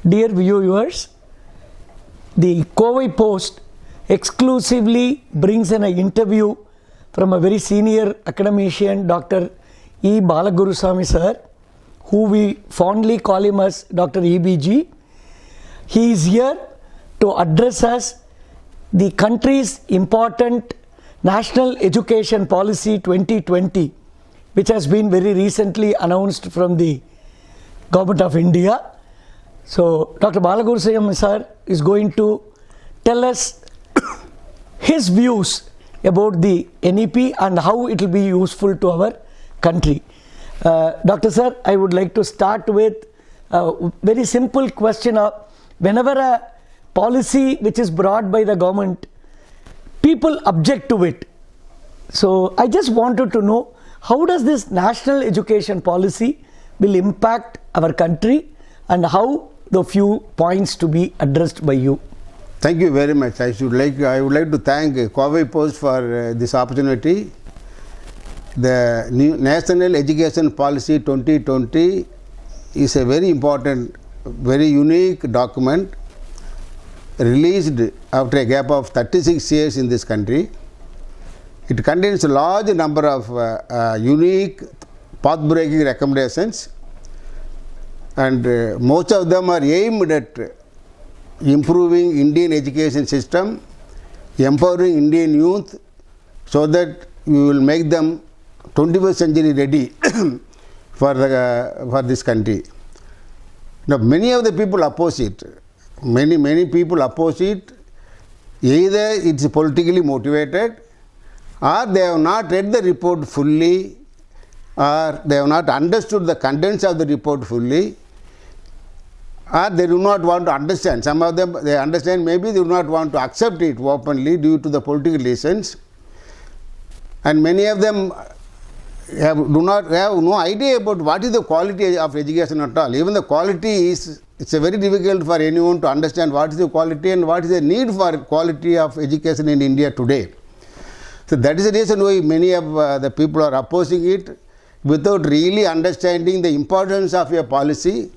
Dear viewers, the Kovai Post exclusively brings an interview from a very senior academician, Dr. E. Balagurusamy sir, who we fondly call him as Dr. EBG. He is here to address us the country's important National Education Policy 2020, which has been very recently announced from the Government of India. So, Dr. Balagurusamy sir is going to tell us his views about the NEP and how it will be useful to our country. Dr. Sir, I would like to start with a very simple question of whenever a policy which is brought by the government, people object to it. So, I just wanted to know, how does this national education policy will impact our country and how the few points to be addressed by you? Thank you very much. I would like to thank Kovai Post for this opportunity. The new National Education Policy 2020 is a very important, very unique document released after a gap of 36 years in this country. It contains a large number of unique path-breaking recommendations, and most of them are aimed at improving Indian education system, empowering Indian youth so that we will make them 21st century ready for this country. Now, many of the people oppose it. Many people oppose it. Either it's politically motivated, or they have not read the report fully, or they have not understood the contents of the report fully, or they do not want to understand. Some of them, they understand, maybe they do not want to accept it openly due to the political reasons. And many of them have no idea about what is the quality of education at all. Even the quality is, it's very difficult for anyone to understand what is the quality and what is the need for quality of education in India today. So that is the reason why many of the people are opposing it without really understanding the importance of a policy,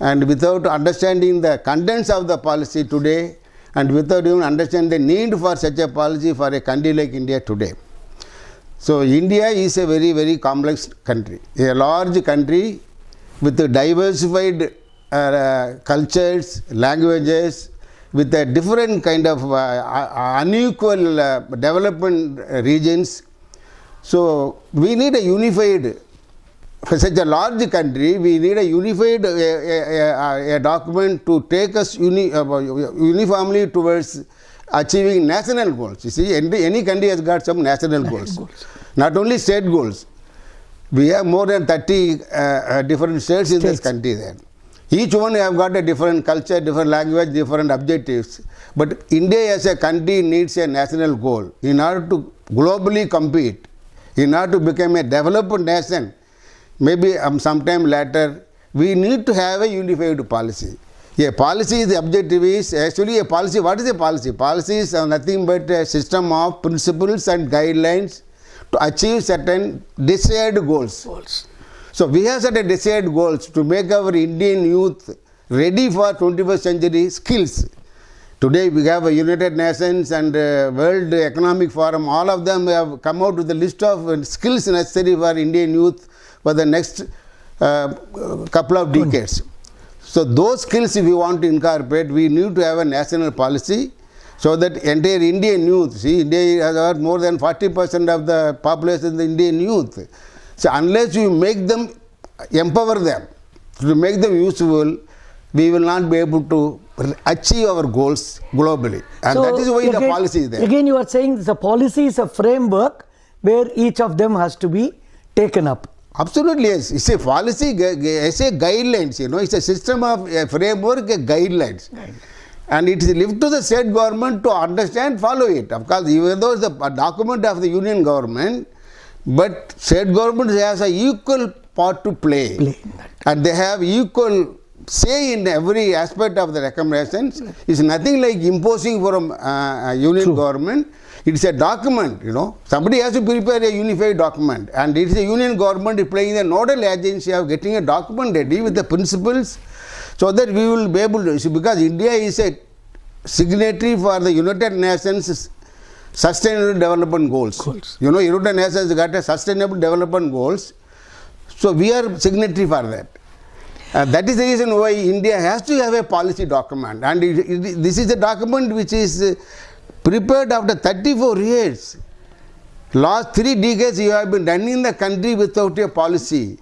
and without understanding the contents of the policy today, and without even understanding the need for such a policy for a country like India today. So, India is a very, very complex country, a large country with diversified cultures, languages, with a different kind of unequal development regions. So, we need a unified, for such a large country, we need a unified a document to take us uniformly towards achieving national goals. You see, any country has got some national goals, not only state goals. We have more than 30 different states in this country there. Each one have got a different culture, different language, different objectives. But India as a country needs a national goal in order to globally compete, in order to become a developed nation. Maybe sometime later, we need to have a unified policy. A policy, the objective is actually a policy. What is a policy? Policy is nothing but a system of principles and guidelines to achieve certain desired goals. So we have certain desired goals to make our Indian youth ready for 21st century skills. Today we have a United Nations and World Economic Forum. All of them have come out with a list of skills necessary for Indian youth for the next couple of decades. So those skills, if we want to incorporate, we need to have a national policy so that entire Indian youth, see, India has got more than 40% of the population the Indian youth. So unless you make them, empower them, to make them useful, we will not be able to achieve our goals globally. And so that is why the policy is there. Again, you are saying the policy is a framework where each of them has to be taken up. Absolutely, yes. It's a policy, it's a guidelines, it's a system of a framework, guidelines. And it is left to the state government to understand, follow it. Of course, even though it's a document of the union government, but state government has an equal part to play. And they have equal say in every aspect of the recommendations. It's nothing like imposing from union government. It's a document, Somebody has to prepare a unified document, and it's a union government playing the nodal agency of getting a document ready with the principles so that we will be able to, because India is a signatory for the United Nations Sustainable Development Goals. You know, United Nations got a Sustainable Development Goals, so we are signatory for that. That is the reason why India has to have a policy document, and this is a document which is prepared after 34 years. Last 3 decades you have been running the country without a policy.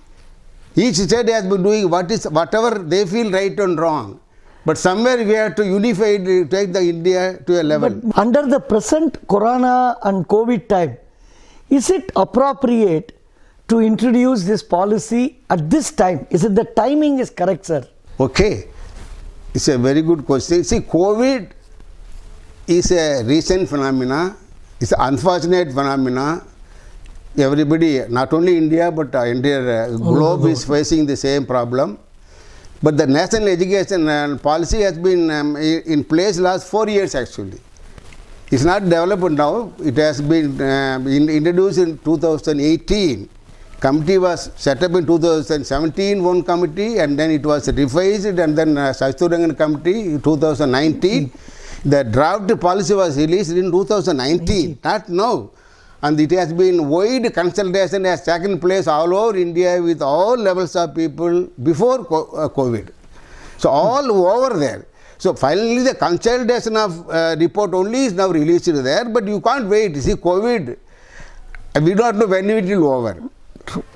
Each state has been doing whatever they feel right and wrong. But somewhere we have to unify, take the India to a level. But under the present Corona and COVID time, is it appropriate to introduce this policy at this time? Is it the timing is correct, sir? Okay, it's a very good question. See, COVID is a recent phenomena. It's an unfortunate phenomena. Everybody, not only India, but entire globe is facing the same problem. But the national education policy has been in place last 4 years actually. It's not developed now. It has been introduced in 2018. Committee was set up in 2017, one committee, and then it was revised, and then Sasturangan committee in 2019. The draft policy was released in 2019, not now. And it has been wide consultation has taken place all over India with all levels of people before COVID. So all over there. So finally the consultation of report only is now released there, but you can't wait. See, COVID, we don't know when it will over.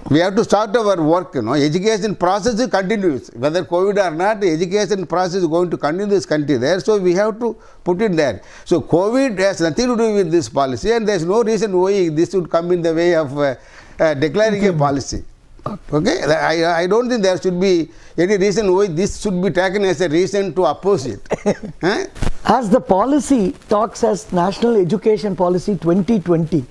We have to start our work, you know. Education process continues. Whether COVID or not, the education process is going to continue this country there. So we have to put it there. So COVID has nothing to do with this policy, and there is no reason why this would come in the way of declaring a policy. Okay? I don't think there should be any reason why this should be taken as a reason to oppose it. As the policy talks as National Education Policy 2020,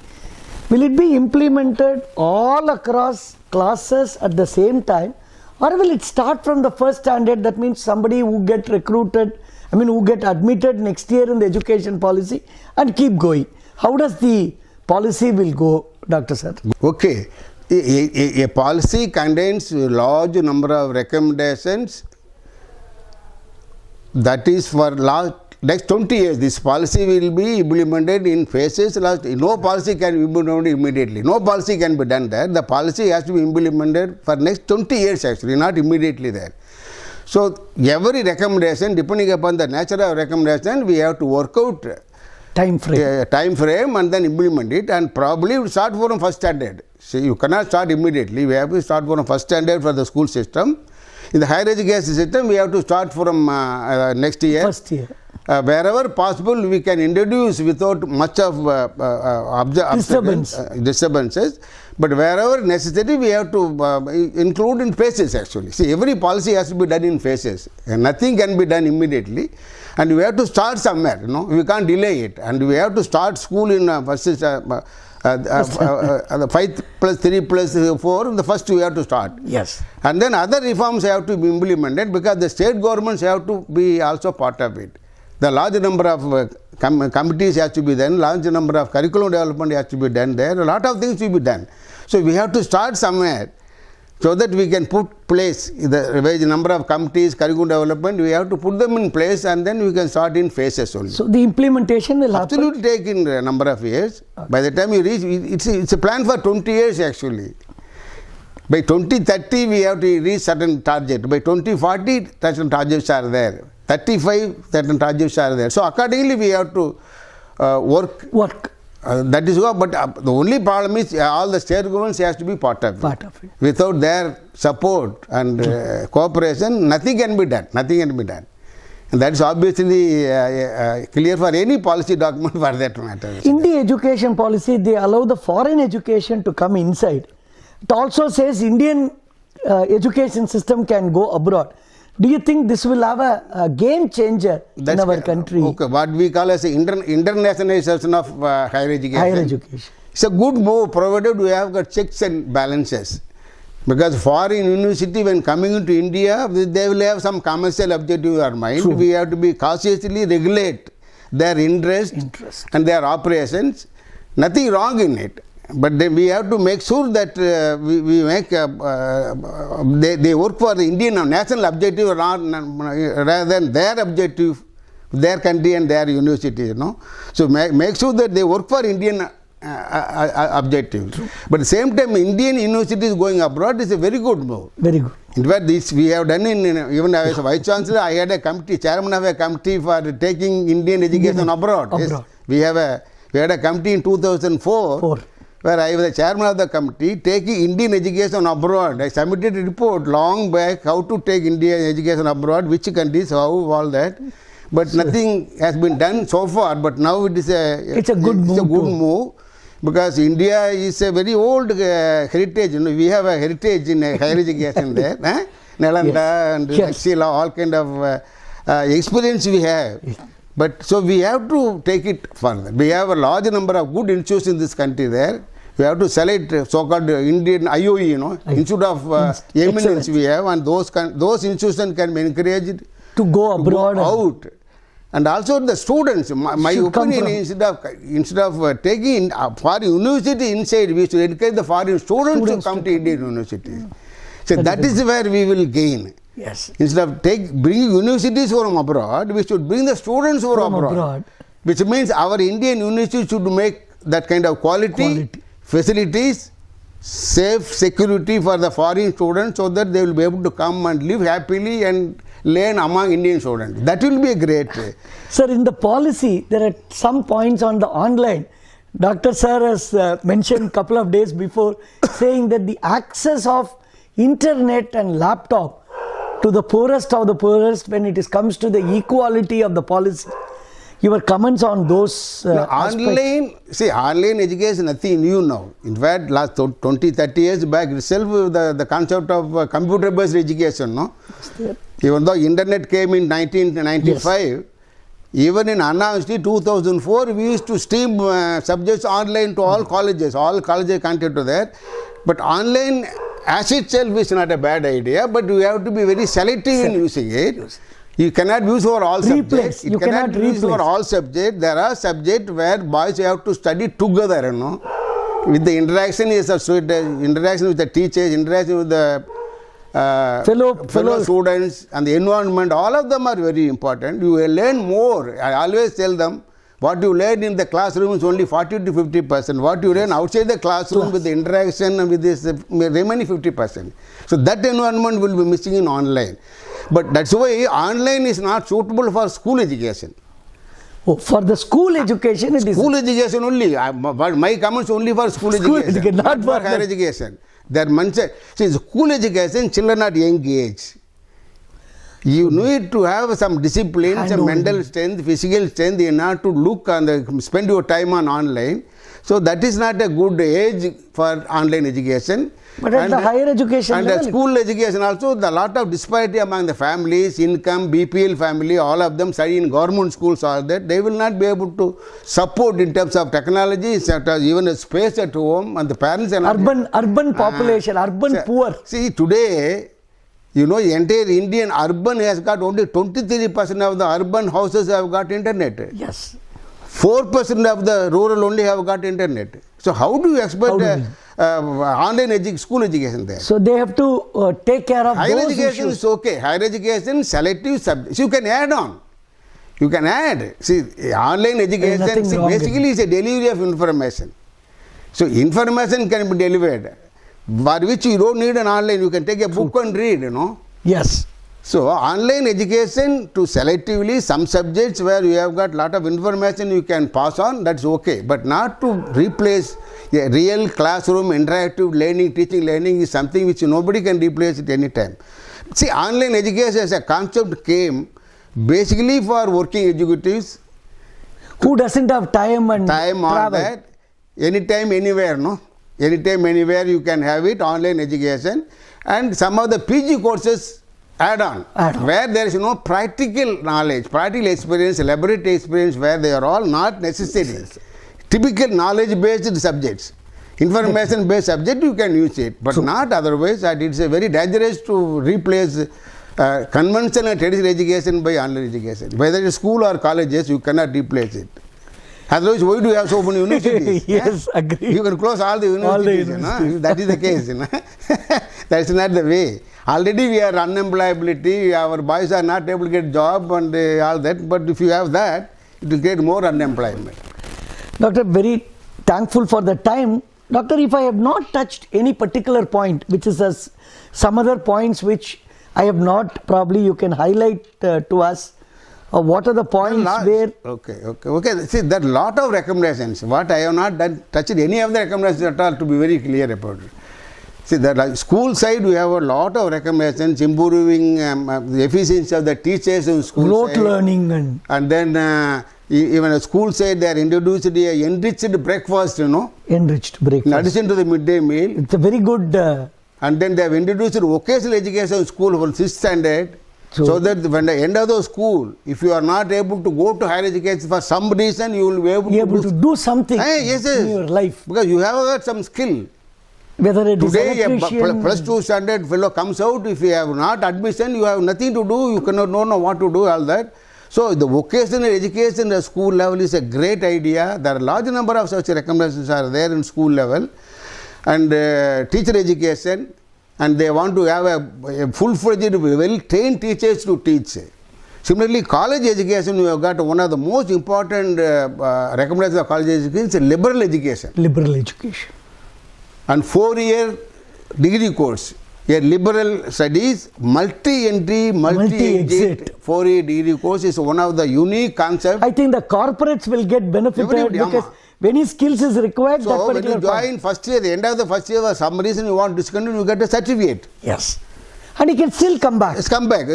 will it be implemented all across classes at the same time, or will it start from the first standard? That means somebody who get recruited, who get admitted next year in the education policy and keep going. How does the policy will go, Dr. Sir? Okay. A policy contains a large number of recommendations. That is for next 20 years. This policy will be implemented in phases. No policy can be implemented immediately. No policy can be done there. The policy has to be implemented for next 20 years actually, not immediately there. So every recommendation, depending upon the nature of recommendation, we have to work out time frame and then implement it, and probably start from first standard. See, you cannot start immediately. We have to start from first standard for the school system. In the higher education system, we have to start from next year. First year. Wherever possible, we can introduce without much of disturbances. But wherever necessary, we have to include in phases actually. See, every policy has to be done in phases. And nothing can be done immediately. And we have to start somewhere, you know. We can't delay it. And we have to start school in first 5 plus 3 plus 4, the first we have to start. Yes. And then other reforms have to be implemented because the state governments have to be also part of it. The large number of committees has to be done, large number of curriculum development has to be done there, a lot of things will be done. So we have to start somewhere so that we can put place the revised number of committees, curriculum development, we have to put them in place and then we can start in phases only. So the implementation will happen? Absolutely take in a number of years. Okay. By the time you reach, it's a plan for 20 years actually. By 2030 we have to reach certain target. By 2040 certain targets are there. 35 certain targets are there. So accordingly we have to work. That is what, but the only problem is all the state governments has to be part of it. Without their support and cooperation, nothing can be done. And that is obviously clear for any policy document for that matter. In the education policy, they allow the foreign education to come inside. It also says Indian education system can go abroad. Do you think this will have a game changer in our country? Okay, what we call as internationalization of higher education. Higher education. It's a good move provided we have got checks and balances. Because foreign university when coming into India, they will have some commercial objective in our mind. True. We have to be cautiously regulate their interest and their operations. Nothing wrong in it. but then we have to make sure that we make they work for the Indian national objective rather than their objective, their country and their university, you know. So make sure that they work for Indian objectives. But at the same time, Indian universities going abroad is a very good move. Very good. In fact, this we have done even as a vice chancellor. I had a committee, chairman of a committee for taking Indian education abroad. Yes, we had a committee in 2004 where I was the chairman of the committee taking Indian education abroad. I submitted a report long back how to take Indian education abroad, which countries, how, all that. But nothing has been done so far. But now it is it's a good move. Because India is a very old heritage. You know, we have a heritage in higher education there. Nalanda and Taxila, all kind of experience we have. But so we have to take it further. We have a large number of good institutes in this country there. We have to select so-called Indian IOE, you know, Institute of Eminence we have, and those institutions can be encouraged to go abroad. Out. And also the students, my opinion, instead of taking for university inside, we should encourage the foreign students to come to Indian university. So that is where we will gain. Yes. Instead of bringing universities from abroad, we should bring the students from abroad. Which means our Indian university should make that kind of quality. Facilities, safe security for the foreign students so that they will be able to come and live happily and learn among Indian students. That will be a great. Sir, in the policy, there are some points on the online. Dr. Sir has mentioned a couple of days before saying that the access of internet and laptop to the poorest of the poorest when it comes to the equality of the policy. Your comments on those online, see, online education is nothing new now. In fact, last 20, 30 years back itself, the concept of computer-based education, no? Even though internet came in 1995, even in Anna Institute 2004, we used to stream subjects online to all colleges. All colleges connected to that. But online as itself is not a bad idea, but we have to be very selective in using it. You cannot use for all subjects. You cannot use for all subjects. There are subjects where boys have to study together, you know. With the interaction interaction with the teachers, interaction with the fellow students and the environment, all of them are very important. You will learn more. I always tell them, what you learn in the classroom is only 40 to 50%. What you learn outside the classroom with the interaction and with this remaining 50%. So that environment will be missing in online. But that's why online is not suitable for school education. Oh, for the school education it is. School education only. My comments only for school education. Not for higher education. See, school education, children at young age. You need to have some discipline, some mental strength, physical strength in order to look and spend your time on online. So that is not a good age for online education. But at the higher education and level, school education also, the lot of disparity among the families, income, BPL family, all of them study in government schools, all that. They will not be able to support in terms of technology, even a space at home, and the parents are not. Urban population, urban poor. See, today, you know, the entire Indian urban has got only 23% of the urban houses have got internet. Yes. 4% of the rural only have got internet. So how do you expect online school education there? So they have to take care of higher those education issues. is okay. Higher education, selective subjects. You can add on. You can add. See, online education basically is a delivery of information. So information can be delivered. For which you don't need an online. You can take a book and read, you know. Yes. So online education to selectively some subjects where you have got lot of information you can pass on, that's okay. But not to replace a real classroom interactive learning, teaching learning is something which nobody can replace at any time. See, online education as a concept came basically for working executives. Who doesn't have time and travel. On that. Anytime, anywhere, no? Anytime, anywhere you can have it, online education. And some of the PG courses add on, where there is no practical knowledge, practical experience, laboratory experience, where they are all not necessary. Typical knowledge-based subjects. Information-based subject, you can use it, but not otherwise. And it's a very dangerous to replace conventional and traditional education by online education. Whether it's school or colleges, you cannot replace it. Otherwise, why do you have so many universities? Yes, agree. You can close all the universities. You know? If that is the case. You know? That's not the way. Already we are unemployability. Our boys are not able to get job and all that. But if you have that, it will get more unemployment. Doctor, very thankful for the time. Doctor, if I have not touched any particular point, which is some other points which I have not, probably you can highlight to us. What are the points where... Okay. See, there are a lot of recommendations. What I have not done, touched any of the recommendations at all, to be very clear about it. See, the school side, we have a lot of recommendations, improving the efficiency of the teachers in school rote side. Learning. And then even a school side, they are introduced a enriched breakfast, you know. Enriched breakfast. In addition to the midday meal. It's a very good... and then they have introduced vocational education school for 6th standard. So that when the end of the school, if you are not able to go to higher education for some reason, you will be able to do something yes, in your life. Because you have got some skill. Whether it is today, electrician... plus 2 standard fellow comes out, if you have not admission, you have nothing to do, you cannot know what to do, all that. So the vocational education at school level is a great idea. There are a large number of such recommendations are there in school level. And teacher education, and they want to have a full-fledged, well-trained teachers to teach. Similarly, college education, we have got one of the most important recommendations of college education is liberal education. Liberal education. And 4-year degree course. A liberal studies, multi-entry, multi-exit 4-year degree course is one of the unique concepts. I think the corporates will get benefited because many skills is required. So when you join first year, the end of the first year, for some reason you want to discontinue, you get a certificate. Yes. And you can still come back. Yes, come back.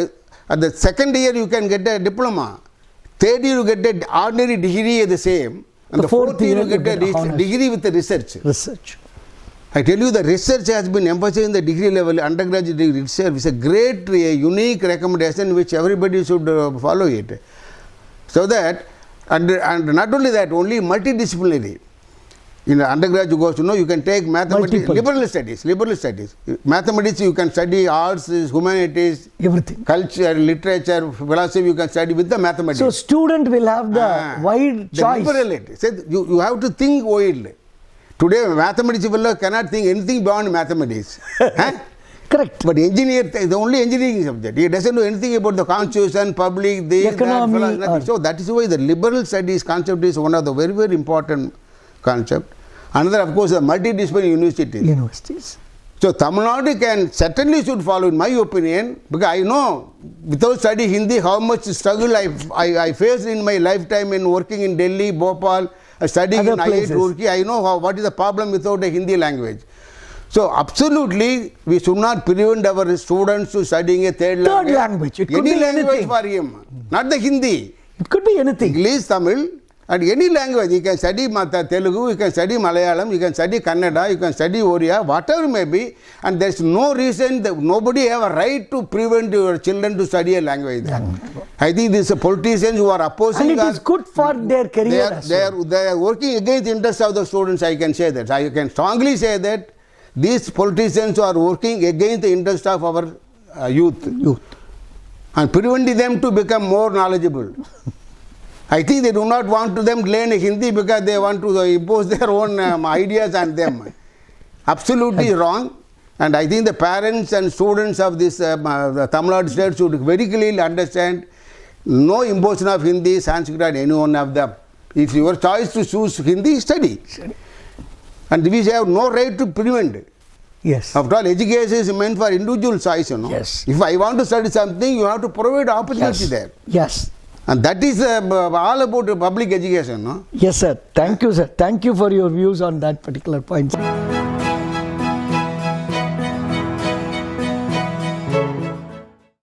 At the second year, you can get a diploma. Third year, you get an ordinary degree the same. And the fourth year, you get a degree with the research. Research. I tell you, the research has been emphasized in the degree level, undergraduate degree itself. It's a great, unique recommendation which everybody should follow it. So that, and not only that, only multidisciplinary. In the undergraduate course, you can take mathematics, liberal studies. Mathematics, you can study arts, humanities, everything. Culture, literature, philosophy, you can study with the mathematics. So student will have the wide choice. Liberality. So you have to think widely. Today, mathematics fellow cannot think anything beyond mathematics. Correct. But engineer, the only engineering subject. He doesn't know anything about the constitution, public, this, economy, that, nothing. So that is why the liberal studies concept is one of the very, very important concept. Another, of course, the multidisciplinary universities. So Tamil Nadu can certainly should follow, in my opinion, because I know without studying Hindi how much struggle I faced in my lifetime in working in Delhi, Bhopal, studying in IIT Roorkee. I know what is the problem without a Hindi language. So absolutely, we should not prevent our students to studying a third language. It could any be language anything. for him, not the Hindi. It could be anything. English, Tamil, and any language. You can study Telugu, you can study Malayalam, you can study Kannada, you can study Oriya, whatever it may be. And there is no reason that nobody have a right to prevent your children to study a language. I think these politicians who are opposing. And it is good for their career. They are working against the interests of the students. I can say that. I can strongly say that these politicians are working against the interest of our youth. And preventing them to become more knowledgeable. I think they do not want to them learn Hindi because they want to impose their own ideas on them. Absolutely wrong. And I think the parents and students of this Tamil Nadu state should very clearly understand no imposition of Hindi, Sanskrit on any one of them. If your choice to choose Hindi, study. And we have no right to prevent. Yes. After all, education is meant for individual choice, Yes. If I want to study something, you have to provide opportunity there. Yes. And that is all about public education, Yes, sir. Thank you, sir. Thank you for your views on that particular point.